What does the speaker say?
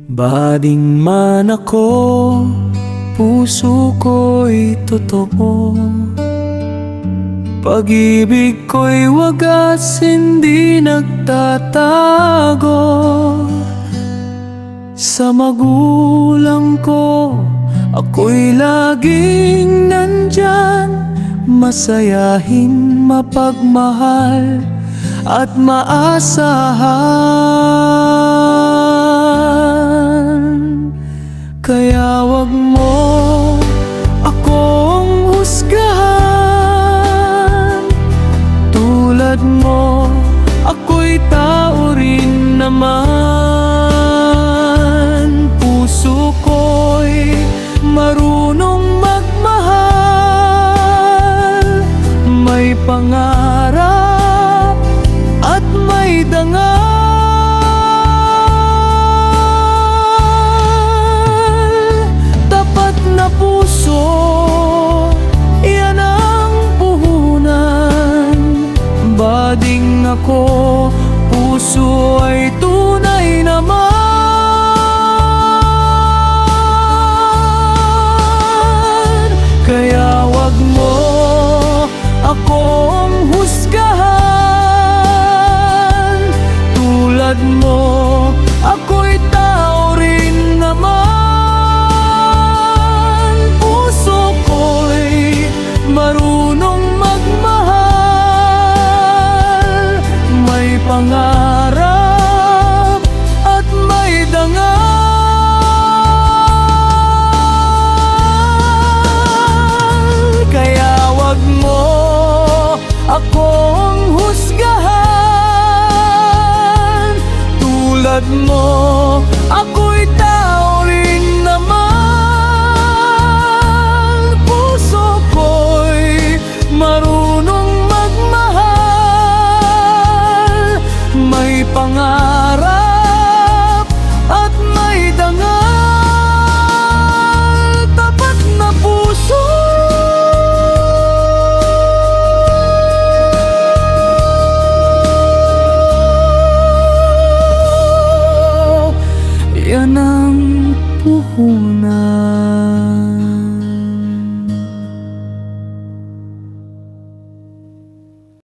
Bading man ako, puso ko'y totoo. Pag-ibig ko'y wagas, hindi nagtatago. Sa magulang ko, ako'y laging nandyan. Masayahin, mapagmahal at maasahan. Kaya wag mo akong husgahan. Tulad mo, ako'y tao rin naman. Puso ko'y marunong magmahal. May pangarap at may dangal. Tapat na puso, yan ang puhunan. Bading ako, puso ay tunay naman. Kaya wag mo akong husgahan. Tulad mo, ako'y tao rin naman. Puso ko'y marunong magmahal. May pangarap at may dangal. Kaya wag mo akong husgahan. Tulad mo, ako'y